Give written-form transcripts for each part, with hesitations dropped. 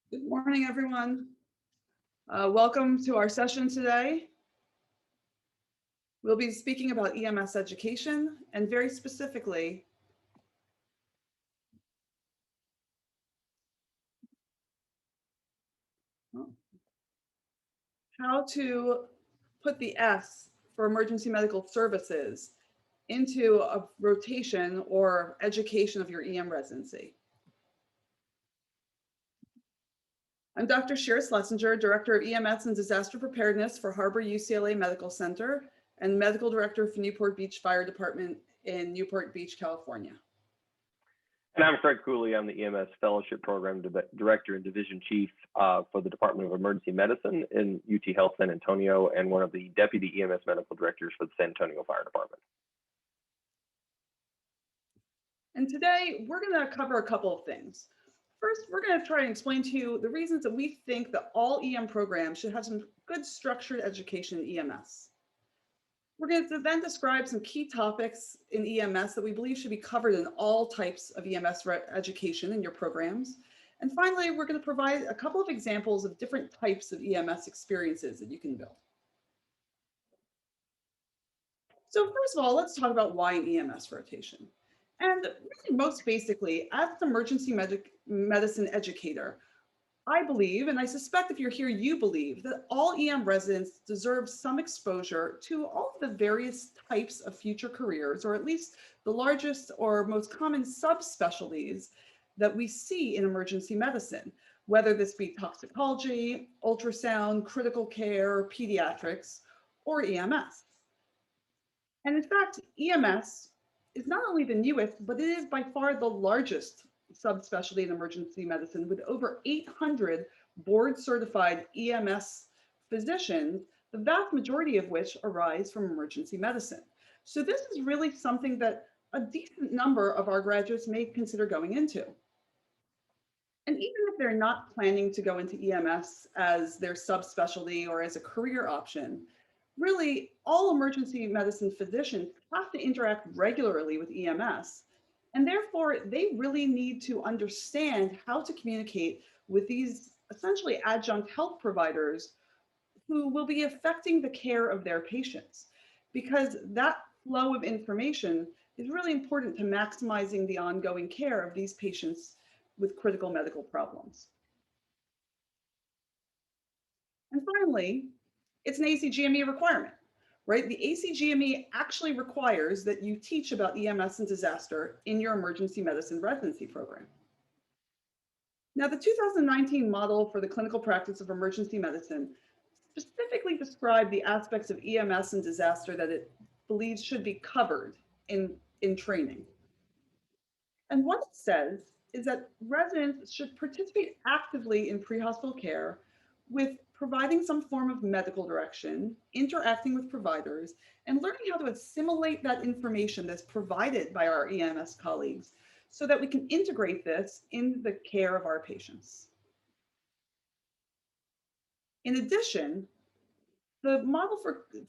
Good morning, everyone. Welcome to our session today. We'll be speaking about EMS education and very specifically, how to put the S for emergency medical services into a rotation or education of your EM residency. I'm Dr. Shira Schlesinger, Director of EMS and Disaster Preparedness for Harbor UCLA Medical Center and Medical Director for Newport Beach Fire Department in Newport Beach, California. And I'm Craig Cooley. I'm the EMS Fellowship Program Director and Division Chief for the Department of Emergency Medicine in UT Health San Antonio and one of the Deputy EMS Medical Directors for the San Antonio Fire Department. And today we're going to cover a couple of things. First, we're going to try and explain to you the reasons that we think that all EM programs should have some good structured education in EMS. We're going to then describe some key topics in EMS that we believe should be covered in all types of EMS education in your programs. And finally, we're going to provide a couple of examples of different types of EMS experiences that you can build. So first of all, let's talk about why an EMS rotation. And really most basically, as an emergency medicine educator, I believe, and I suspect if you're here, you believe that all EM residents deserve some exposure to all of the various types of future careers, or at least the largest or most common subspecialties that we see in emergency medicine, whether this be toxicology, ultrasound, critical care, pediatrics, or EMS. And in fact, EMS is not only the newest, but it is by far the largest subspecialty in emergency medicine with over 800 board certified EMS physicians, the vast majority of which arise from emergency medicine. So this is really something that a decent number of our graduates may consider going into. And even if they're not planning to go into EMS as their subspecialty or as a career option, really all emergency medicine physicians have to interact regularly with EMS. And therefore, they really need to understand how to communicate with these essentially adjunct health providers who will be affecting the care of their patients, because that flow of information is really important to maximizing the ongoing care of these patients with critical medical problems. And finally, it's an ACGME requirement, right? The ACGME actually requires that you teach about EMS and disaster in your emergency medicine residency program. Now, the 2019 model for the clinical practice of emergency medicine specifically described the aspects of EMS and disaster that it believes should be covered in training. And what it says is that residents should participate actively in pre-hospital care with providing some form of medical direction, interacting with providers, and learning how to assimilate that information that's provided by our EMS colleagues so that we can integrate this in the care of our patients. In addition, the model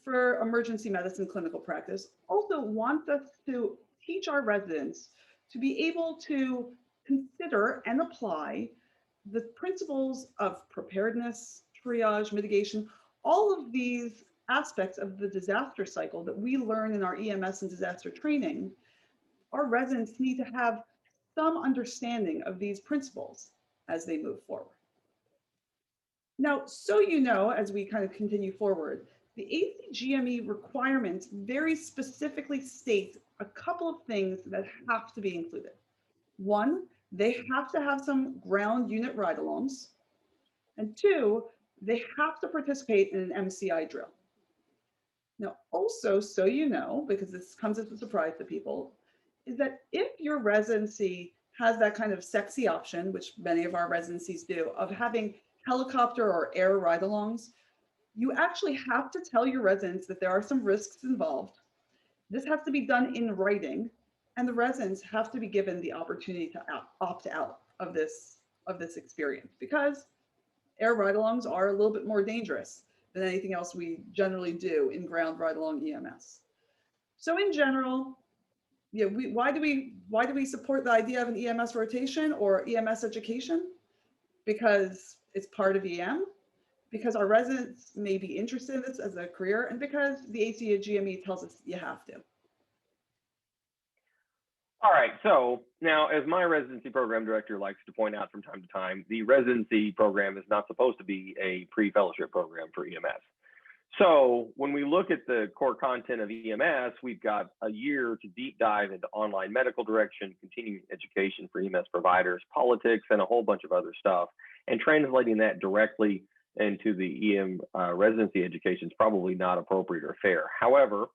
for emergency medicine clinical practice also wants us to teach our residents to be able to consider and apply the principles of preparedness, triage, mitigation, all of these aspects of the disaster cycle that we learn in our EMS and disaster training. Our residents need to have some understanding of these principles as they move forward. Now, so you know, as we kind of continue forward, the ACGME requirements very specifically state a couple of things that have to be included. One, they have to have some ground unit ride-alongs. And two, they have to participate in an MCI drill. Now, also, so you know, because this comes as a surprise to people, is that if your residency has that kind of sexy option, which many of our residencies do, of having helicopter or air ride-alongs, you actually have to tell your residents that there are some risks involved. This has to be done in writing, and the residents have to be given the opportunity to opt out of this experience, because air ride-alongs are a little bit more dangerous than anything else we generally do in ground ride-along EMS. So in general, yeah, why do we support the idea of an EMS rotation or EMS education? because it's part of EM, because our residents may be interested in this as a career, and because the ACGME tells us you have to. All right, so now as my residency program director likes to point out from time to time, the residency program is not supposed to be a pre-fellowship program for EMS. So when we look at the core content of EMS, we've got a year to deep dive into online medical direction, continuing education for EMS providers, politics, and a whole bunch of other stuff. And translating that directly into the EM residency education is probably not appropriate or fair. However,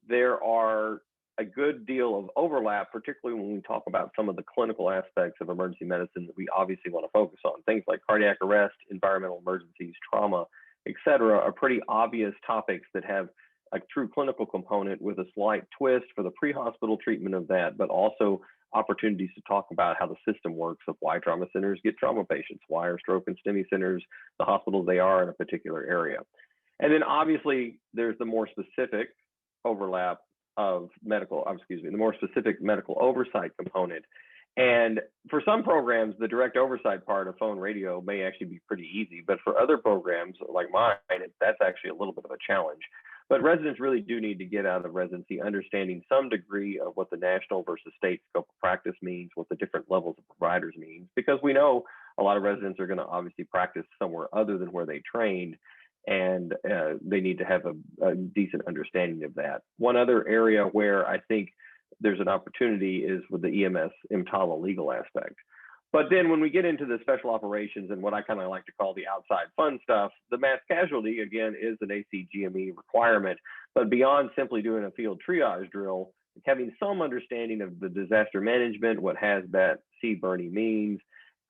there are a good deal of overlap, particularly when we talk about some of the clinical aspects of emergency medicine that we obviously want to focus on. Things like cardiac arrest, environmental emergencies, trauma, et cetera, are pretty obvious topics that have a true clinical component with a slight twist for the pre-hospital treatment of that, but also opportunities to talk about how the system works of why trauma centers get trauma patients, why are stroke and STEMI centers the hospitals they are in a particular area. And then obviously there's the more specific overlap of the more specific medical oversight component. And for some programs, the direct oversight part of phone radio may actually be pretty easy, but for other programs like mine, that's actually a little bit of a challenge. But residents really do need to get out of residency understanding some degree of what the national versus state scope of practice means, what the different levels of providers means, because we know a lot of residents are going to obviously practice somewhere other than where they trained, and they need to have a decent understanding of that. One other area where I think there's an opportunity is with the EMS EMTALA legal aspect. But then when we get into the special operations and what I kind of like to call the outside fun stuff, the mass casualty, again, is an ACGME requirement. But beyond simply doing a field triage drill, having some understanding of the disaster management, what HAZMAT, CBRNE means,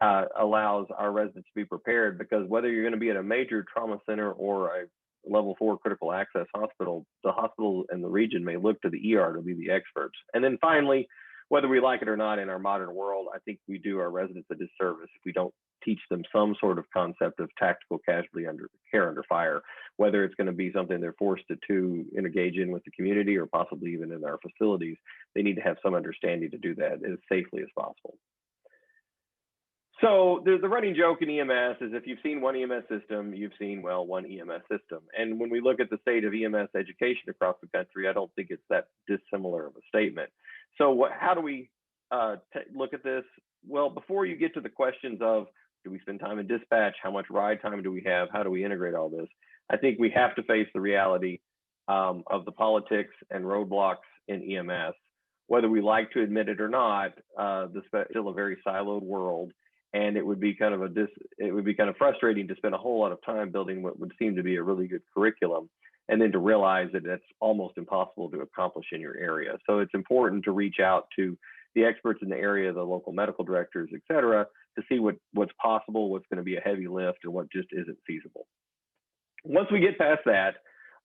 allows our residents to be prepared, because whether you're going to be at a major trauma center or a level 4 critical access hospital, the hospital and the region may look to the ER to be the experts. And then finally, whether we like it or not, in our modern world, I think we do our residents a disservice if we don't teach them some sort of concept of tactical casualty care under fire, whether it's going to be something they're forced to engage in with the community or possibly even in our facilities. They need to have some understanding to do that as safely as possible. So the running joke in EMS is if you've seen one EMS system, you've seen, well, one EMS system. And when we look at the state of EMS education across the country, I don't think it's that dissimilar of a statement. So how do we look at this? Well, before you get to the questions of, do we spend time in dispatch? How much ride time do we have? How do we integrate all this? I think we have to face the reality of the politics and roadblocks in EMS. Whether we like to admit it or not, this is still a very siloed world. And it would be kind of frustrating to spend a whole lot of time building what would seem to be a really good curriculum, and then to realize that that's almost impossible to accomplish in your area. So it's important to reach out to the experts in the area, the local medical directors, et cetera, to see what's possible, what's going to be a heavy lift, and what just isn't feasible. Once we get past that,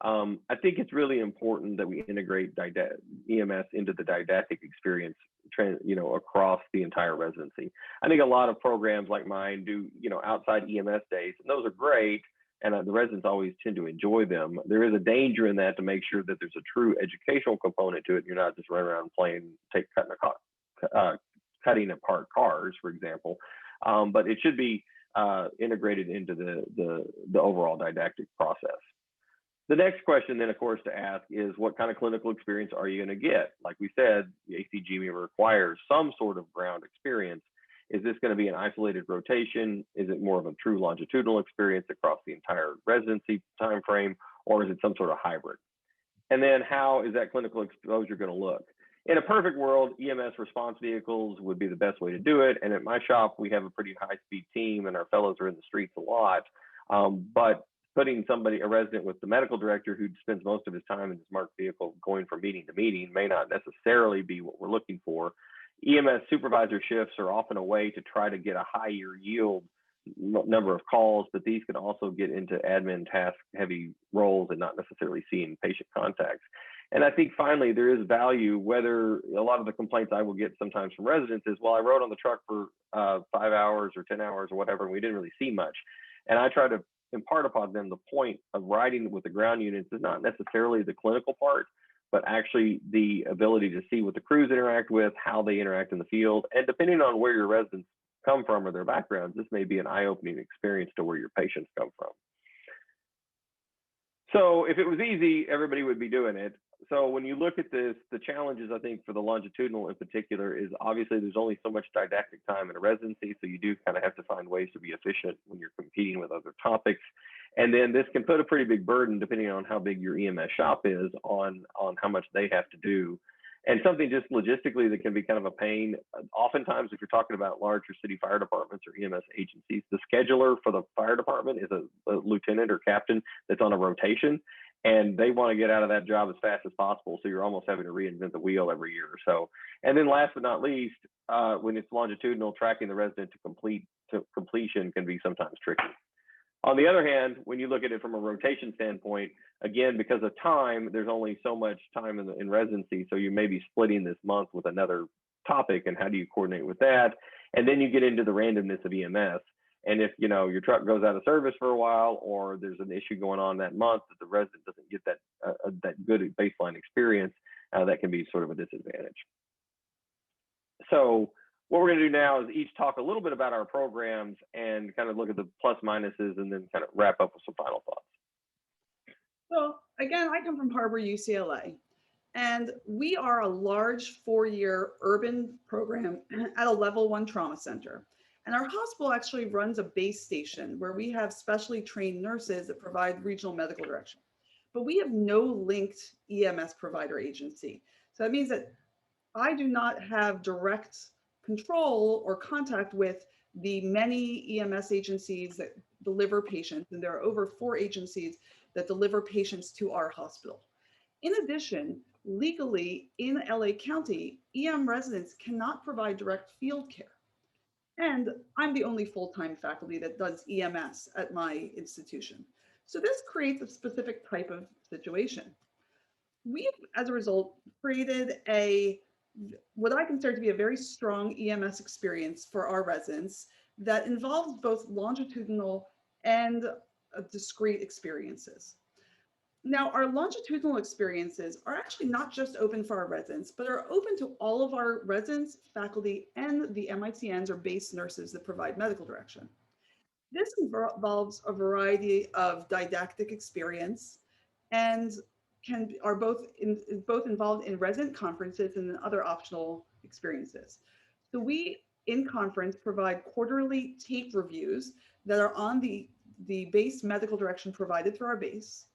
I think it's really important that we integrate EMS into the didactic experience, across the entire residency. I think a lot of programs like mine do, outside EMS days, and those are great, and the residents always tend to enjoy them. There is a danger in that to make sure that there's a true educational component to it. You're not just running around cutting apart cars, for example, but it should be integrated into the overall didactic process. The next question then, of course, to ask is, what kind of clinical experience are you going to get? Like we said, the ACGME requires some sort of ground experience. Is this going to be an isolated rotation? Is it more of a true longitudinal experience across the entire residency timeframe, or is it some sort of hybrid? And then how is that clinical exposure going to look? In a perfect world, EMS response vehicles would be the best way to do it. And at my shop, we have a pretty high-speed team, and our fellows are in the streets a lot. But putting a resident with the medical director who spends most of his time in his marked vehicle going from meeting to meeting may not necessarily be what we're looking for. EMS supervisor shifts are often a way to try to get a higher yield number of calls, but these can also get into admin task heavy roles and not necessarily seeing patient contacts. And I think finally there is value, whether a lot of the complaints I will get sometimes from residents is, well, I rode on the truck for 5 hours or 10 hours or whatever, and we didn't really see much. And I try to impart upon them the point of riding with the ground units is not necessarily the clinical part, but actually the ability to see what the crews interact with, how they interact in the field. And depending on where your residents come from or their backgrounds, this may be an eye-opening experience to where your patients come from. So if it was easy, everybody would be doing it. So when you look at this, the challenges, I think, for the longitudinal in particular is obviously there's only so much didactic time in a residency, so you do kind of have to find ways to be efficient when you're competing with other topics. And then this can put a pretty big burden, depending on how big your EMS shop is, on how much they have to do. And something just logistically that can be kind of a pain. Oftentimes, if you're talking about larger city fire departments or EMS agencies, the scheduler for the fire department is a lieutenant or captain that's on a rotation, and they want to get out of that job as fast as possible. So you're almost having to reinvent the wheel every year or so. And then last but not least, when it's longitudinal, tracking the resident to completion can be sometimes tricky. On the other hand, when you look at it from a rotation standpoint, again, because of time, there's only so much time in residency. So you may be splitting this month with another topic, and how do you coordinate with that? And then you get into the randomness of EMS. And if your truck goes out of service for a while, or there's an issue going on that month that the resident doesn't get that good baseline experience, that can be sort of a disadvantage. So what we're going to do now is each talk a little bit about our programs and kind of look at the plus minuses, and then kind of wrap up with some final thoughts. So again, I come from Harbor, UCLA, and we are a large 4-year urban program at a level 1 trauma center. And our hospital actually runs a base station where we have specially trained nurses that provide regional medical direction. But we have no linked EMS provider agency. So that means that I do not have direct control or contact with the many EMS agencies that deliver patients. And there are over 4 agencies that deliver patients to our hospital. In addition, legally in LA County, EM residents cannot provide direct field care. And I'm the only full-time faculty that does EMS at my institution. So this creates a specific type of situation. We've, as a result, created what I consider to be a very strong EMS experience for our residents that involves both longitudinal and discrete experiences. Now, our longitudinal experiences are actually not just open for our residents, but are open to all of our residents, faculty, and the MITNs or base nurses that provide medical direction. This involves a variety of didactic experience and are both involved in resident conferences and other optional experiences. So we, in conference, provide quarterly tape reviews that are on the base medical direction provided through our base.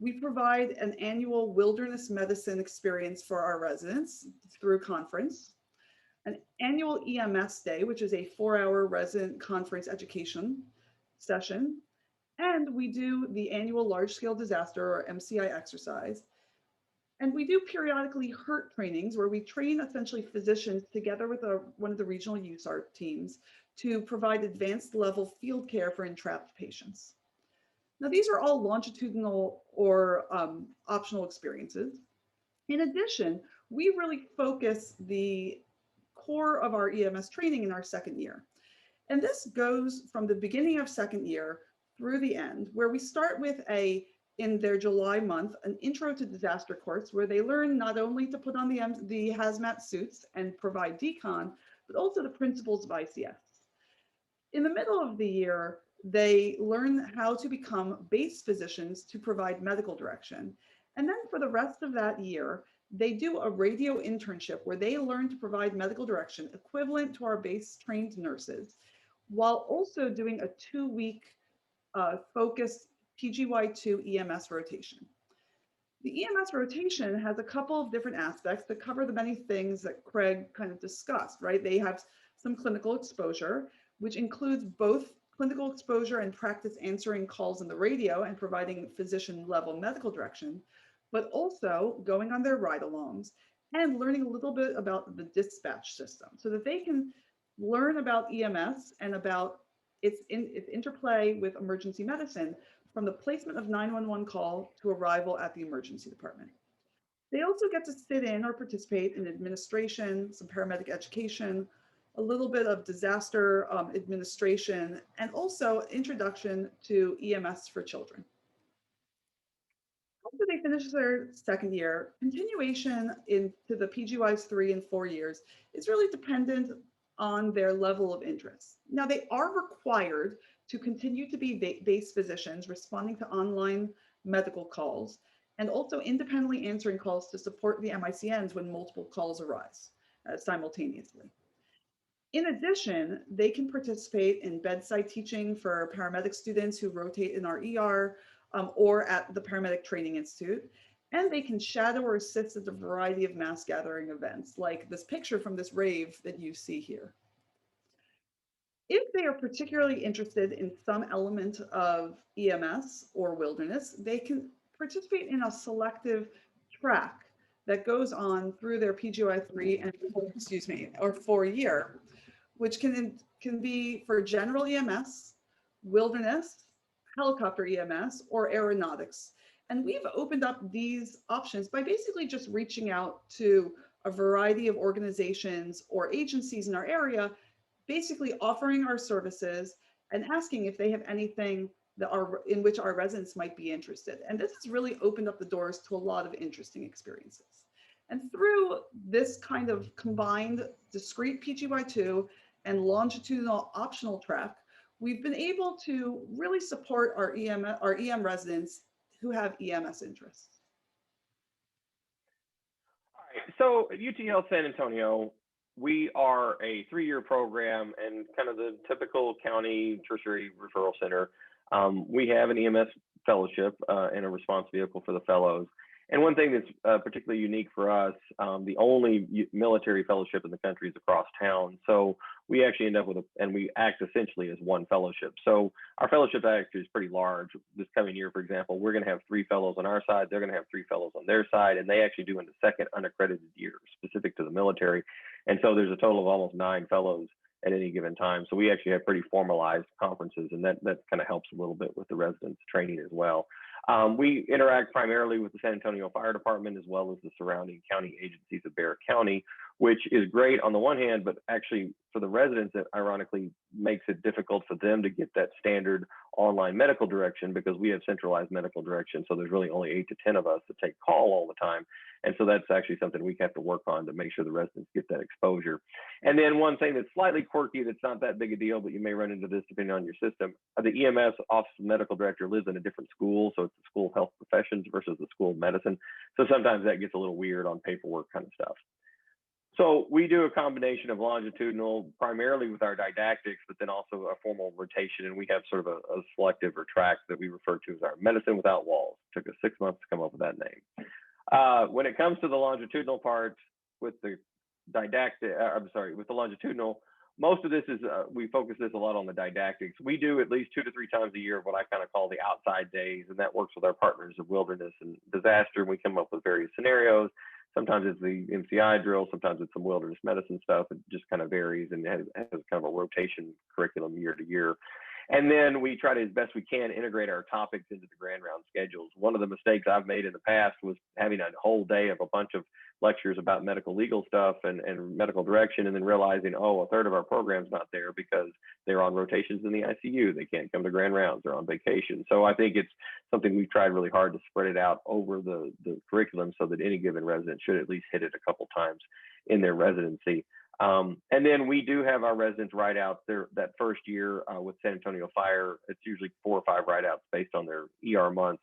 We provide an annual wilderness medicine experience for our residents through conference, an annual EMS day, which is a 4-hour resident conference education session, and we do the annual large-scale disaster or MCI exercise. And we do periodically HURT trainings where we train essentially physicians together with one of the regional USART teams to provide advanced level field care for entrapped patients. Now, these are all longitudinal or optional experiences. In addition, we really focus the core of our EMS training in our second year. And this goes from the beginning of second year through the end, where we start with in their July month, an intro to disaster course, where they learn not only to put on the hazmat suits and provide decon, but also the principles of ICS. In the middle of the year, they learn how to become base physicians to provide medical direction. And then for the rest of that year, they do a radio internship where they learn to provide medical direction equivalent to our base trained nurses, while also doing a 2-week focused PGY2 EMS rotation. The EMS rotation has a couple of different aspects that cover the many things that Craig kind of discussed, right? They have some clinical exposure, which includes both clinical exposure and practice answering calls on the radio and providing physician level medical direction, but also going on their ride-alongs and learning a little bit about the dispatch system so that they can learn about EMS and about its interplay with emergency medicine from the placement of 911 call to arrival at the emergency department. They also get to sit in or participate in administration, some paramedic education, a little bit of disaster administration, and also introduction to EMS for children. After they finish their second year, continuation into the PGY's 3 and 4 years is really dependent on their level of interest. Now, they are required to continue to be base physicians responding to online medical calls and also independently answering calls to support the MICNs when multiple calls arise simultaneously. In addition, they can participate in bedside teaching for paramedic students who rotate in our ER or at the Paramedic Training Institute. And they can shadow or assist at a variety of mass gathering events, like this picture from this rave that you see here. If they are particularly interested in some element of EMS or wilderness, they can participate in a selective track that goes on through their PGY3 and, excuse me, or 4 year, which can be for general EMS, wilderness, helicopter EMS, or aeronautics. And we've opened up these options by basically just reaching out to a variety of organizations or agencies in our area, basically offering our services and asking if they have anything that in which our residents might be interested. And this has really opened up the doors to a lot of interesting experiences. And through this kind of combined discrete PGY2 and longitudinal optional track, we've been able to really support our EM residents who have EMS interests. All right. So at UT Health San Antonio, we are a 3-year program and kind of the typical county tertiary referral center. We have an EMS fellowship and a response vehicle for the fellows. And one thing that's particularly unique for us, the only military fellowship in the country is across town. So we actually end up with and we act essentially as one fellowship. So our fellowship actually is pretty large. This coming year, for example, we're going to have 3 fellows on our side. They're going to have 3 fellows on their side, and they actually do in the second unaccredited year specific to the military. And so there's a total of almost 9 fellows at any given time. So we actually have pretty formalized conferences, and that kind of helps a little bit with the residents training as well. We interact primarily with the San Antonio Fire Department as well as the surrounding county agencies of Bexar County, which is great on the one hand, but actually for the residents, it ironically makes it difficult for them to get that standard online medical direction because we have centralized medical direction. So there's really only 8 to 10 of us that take call all the time. And so that's actually something we have to work on to make sure the residents get that exposure. And then one thing that's slightly quirky, that's not that big a deal, but you may run into this depending on your system. The EMS Office of Medical Director lives in a different school. So it's the School of Health Professions versus the School of Medicine. So sometimes that gets a little weird on paperwork kind of stuff. So we do a combination of longitudinal, primarily with our didactics, but then also a formal rotation. And we have sort of a selective or track that we refer to as our Medicine Without Walls. It took us 6 months to come up with that name. When it comes to the longitudinal part with the didactic, with the longitudinal, most of this is, we focus this a lot on the didactics. We do at least 2 to 3 times a year what I kind of call the outside days, and that works with our partners of wilderness and disaster. We come up with various scenarios. Sometimes it's the MCI drill, sometimes it's some wilderness medicine stuff. It just kind of varies and has kind of a rotation curriculum year to year. And then we try to, as best we can, integrate our topics into the grand round schedules. One of the mistakes I've made in the past was having a whole day of a bunch of lectures about medical legal stuff and medical direction, and then realizing, oh, a third of our program's not there because they're on rotations in the ICU. They can't come to grand rounds. They're on vacation. So I think it's something we've tried really hard to spread it out over the curriculum so that any given resident should at least hit it a couple times in their residency. And then we do have our residents write out that first year with San Antonio Fire. It's usually 4 or 5 write-outs based on their ER months.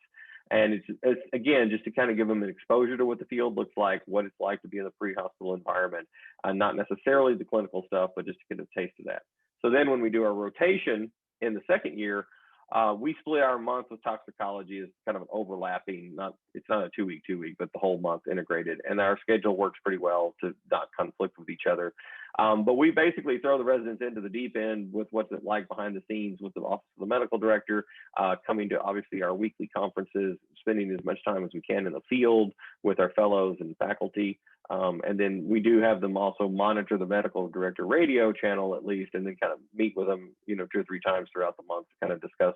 And it's again, just to kind of give them an exposure to what the field looks like, what it's like to be in a pre-hospital environment, not necessarily the clinical stuff, but just to get a taste of that. So then when we do our rotation in the second year, we split our month with toxicology as kind of an overlapping, it's not a 2-week, but the whole month integrated. And our schedule works pretty well to not conflict with each other. But we basically throw the residents into the deep end with what's it like behind the scenes with the Office of the Medical Director, coming to obviously our weekly conferences, spending as much time as we can in the field with our fellows and faculty. And then we do have them also monitor the medical director radio channel at least, and then kind of meet with them, 2 or 3 times throughout the month to kind of discuss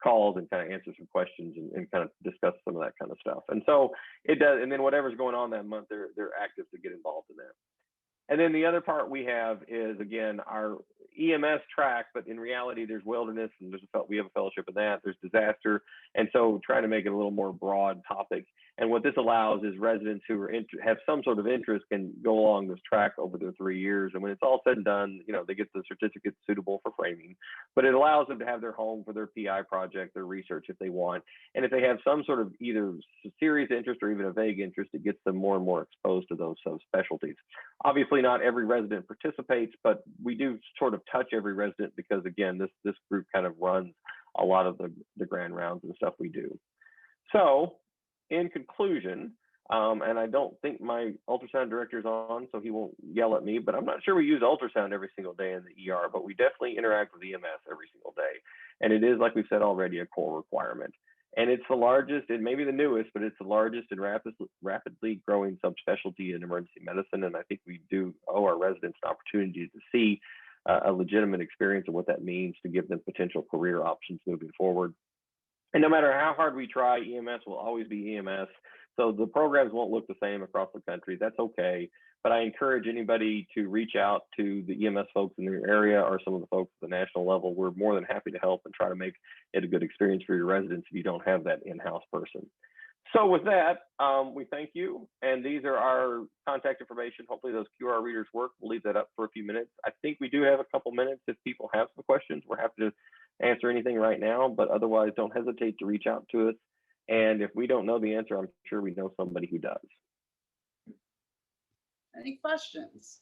calls and kind of answer some questions and kind of discuss some of that kind of stuff. And so it does. And then whatever's going on that month, they're active to get involved in that. And then the other part we have is, again, our EMS track, but in reality, there's wilderness, and we have a fellowship in that. There's disaster, and so trying to make it a little more broad topic. And what this allows is residents who have some sort of interest can go along this track over their 3 years. And when it's all said and done, they get the certificate suitable for framing, but it allows them to have their home for their PI project, their research if they want. And if they have some sort of either serious interest or even a vague interest, it gets them more and more exposed to those subspecialties. Obviously, not every resident participates, but we do sort of touch every resident because, again, this group kind of runs a lot of the grand rounds and stuff we do. So in conclusion, and I don't think my ultrasound director is on, so he won't yell at me, but I'm not sure we use ultrasound every single day in the ER, but we definitely interact with EMS every single day. And it is, like we said already, a core requirement. And it's the largest, it may be the newest, but it's the largest and rapidly growing subspecialty in emergency medicine. And I think we do owe our residents an opportunity to see a legitimate experience of what that means to give them potential career options moving forward. And no matter how hard we try, EMS will always be EMS. So the programs won't look the same across the country. That's okay. But I encourage anybody to reach out to the EMS folks in their area or some of the folks at the national level. We're more than happy to help and try to make it a good experience for your residents if you don't have that in-house person. So with that, we thank you. And these are our contact information. Hopefully those QR readers work. We'll leave that up for a few minutes. I think we do have a couple minutes if people have some questions. We're happy to answer anything right now, but otherwise don't hesitate to reach out to us. And if we don't know the answer, I'm sure we know somebody who does. Any questions?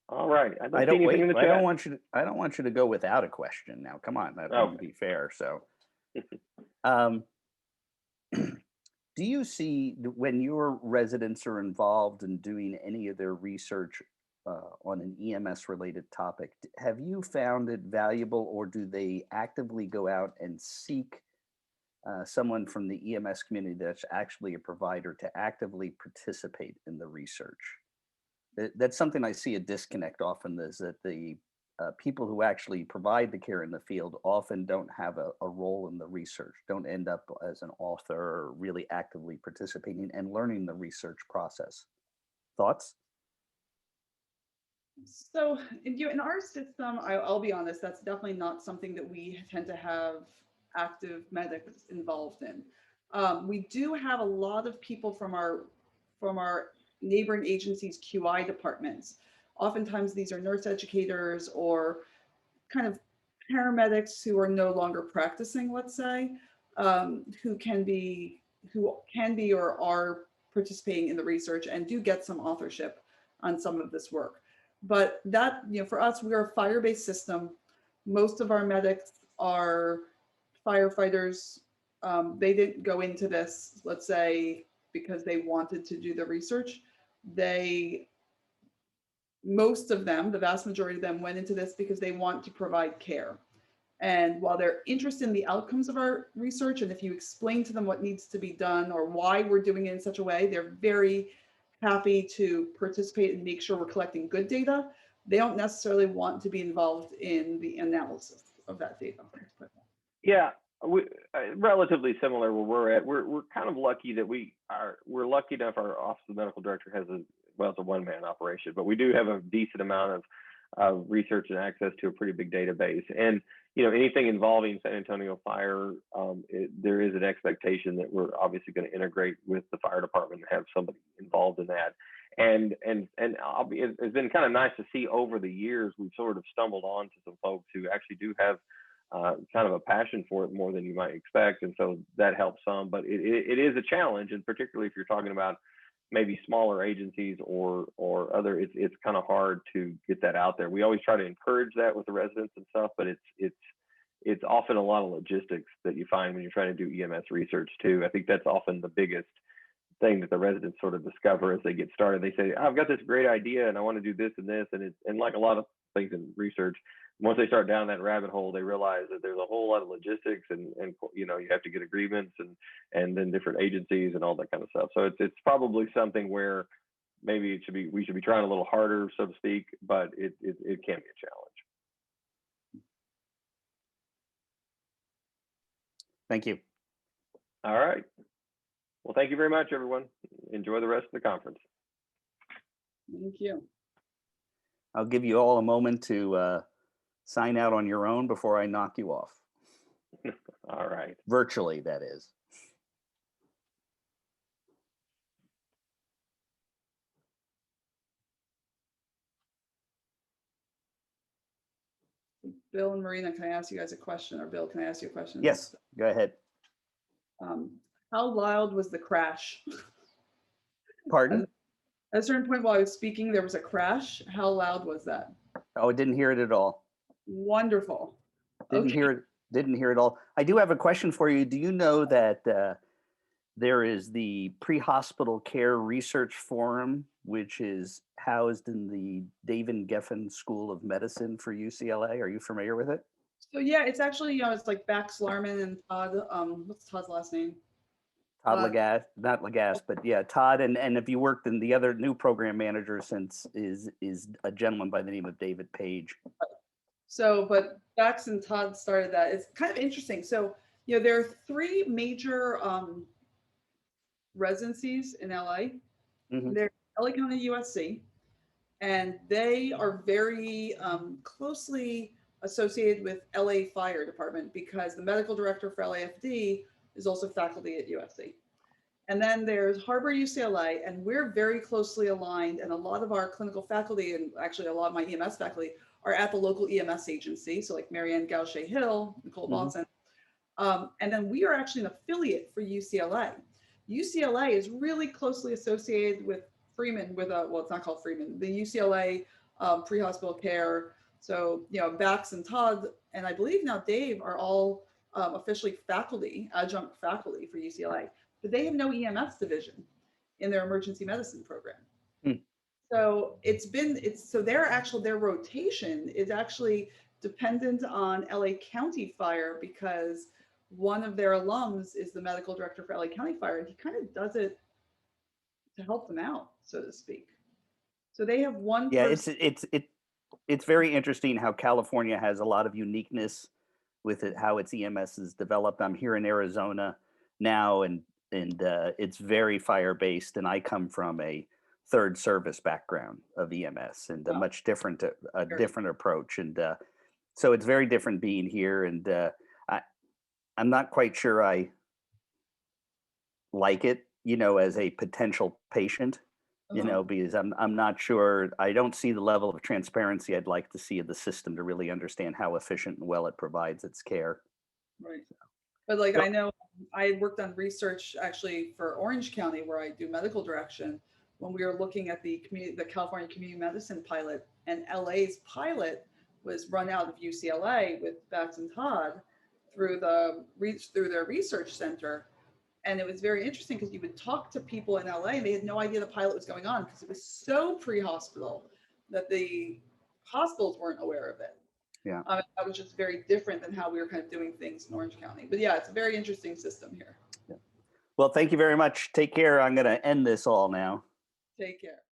All right. I don't see anything in the chat. I don't want you to go without a question now. Come on, that wouldn't be fair. So, do you see when your residents are involved in doing any of their research on an EMS related topic, have you found it valuable, or do they actively go out and seek someone from the EMS community that's actually a provider to actively participate in the research? That's something I see a disconnect often, is that the people who actually provide the care in the field often don't have a role in the research, don't end up as an author or really actively participating and learning the research process. Thoughts? So in our system, I'll be honest, that's definitely not something that we tend to have active medics involved in. We do have a lot of people from our neighboring agencies' QI departments. Oftentimes these are nurse educators or kind of paramedics who are no longer practicing, let's say, who can be or are participating in the research and do get some authorship on some of this work. But that, for us, we're a fire-based system. Most of our medics are firefighters. They didn't go into this, let's say, because they wanted to do the research. Most of them, the vast majority of them, went into this because they want to provide care. And while they're interested in the outcomes of our research, and if you explain to them what needs to be done or why we're doing it in such a way, they're very happy to participate and make sure we're collecting good data. They don't necessarily want to be involved in the analysis of that data. Yeah, relatively similar where we're at. We're kind of lucky that we're lucky enough our office of medical director has it's a one-man operation, but we do have a decent amount of research and access to a pretty big database. And anything involving San Antonio Fire, there is an expectation that we're obviously going to integrate with the fire department and have somebody involved in that. And it's been kind of nice to see over the years we've sort of stumbled on to some folks who actually do have kind of a passion for it more than you might expect, and so that helps some. But it is a challenge, and particularly if you're talking about maybe smaller agencies or other, it's kind of hard to get that out there. We always try to encourage that with the residents and stuff, but it's often a lot of logistics that you find when you're trying to do EMS research too. I think that's often the biggest thing that the residents sort of discover as they get started. They say, I've got this great idea and I want to do this and this, and like a lot of things in research, once they start down that rabbit hole, they realize that there's a whole lot of logistics and you have to get agreements and then different agencies and all that kind of stuff. So it's probably something where maybe we should be trying a little harder, so to speak, but it can be a challenge. Thank you. All right. Well, thank you very much, everyone. Enjoy the rest of the conference. Thank you. I'll give you all a moment to sign out on your own before I knock you off. All right. Virtually, that is. Bill and Marina, can I ask you guys a question? Or Bill, can I ask you a question? Yes, go ahead. How loud was the crash? Pardon? At a certain point while I was speaking, there was a crash. How loud was that? Oh, I didn't hear it at all. Wonderful. Didn't hear it. Didn't hear it all. I do have a question for you. Do you know that there is the Pre-Hospital Care Research Forum, which is housed in the David Geffen School of Medicine for UCLA? Are you familiar with it? So yeah, it's actually, it's like Bax Larman and Todd, what's Todd's last name? Todd Lagasse, not Lagasse, but yeah, Todd. And if you worked in the other new program manager since is a gentleman by the name of David Page. So, but Bax and Todd started that. It's kind of interesting. So, there are 3 major residencies in LA. Mhm. They're LA County USC, and they are very closely associated with LA Fire Department because the medical director for LAFD is also faculty at USC. And then there's Harbor UCLA, and we're very closely aligned. And a lot of our clinical faculty, and actually a lot of my EMS faculty, are at the local EMS agency. So like Marianne Gaucher Hill, Nicole Boston. And then we are actually an affiliate for UCLA. UCLA is really closely associated with Freeman, well, it's not called Freeman, the UCLA pre-hospital care. So, Bax and Todd, and I believe now Dave are all officially faculty, adjunct faculty for UCLA, but they have no EMS division in their emergency medicine program. So their rotation is actually dependent on LA County Fire because one of their alums is the medical director for LA County Fire, and he kind of does it to help them out, so to speak. So they have one. Yeah, it's very interesting how California has a lot of uniqueness with it, how its EMS is developed. I'm here in Arizona now, and it's very fire based, and I come from a third service background of EMS and a much different different approach, and so it's very different being here. And I'm not quite sure I like it, as a potential patient, because I'm not sure. I don't see the level of transparency I'd like to see of the system to really understand how efficient and well it provides its care. Right. But like, I know I worked on research actually for Orange County where I do medical direction when we were looking at the California community medicine pilot, and LA's pilot was run out of UCLA with Bax and Todd through their research center. And it was very interesting because you would talk to people in LA and they had no idea the pilot was going on because it was so pre-hospital that the hospitals weren't aware of it. Yeah. That was just very different than how we were kind of doing things in Orange County. But yeah, it's a very interesting system here. Yeah. Well, thank you very much. Take care. I'm going to end this all now. Take care.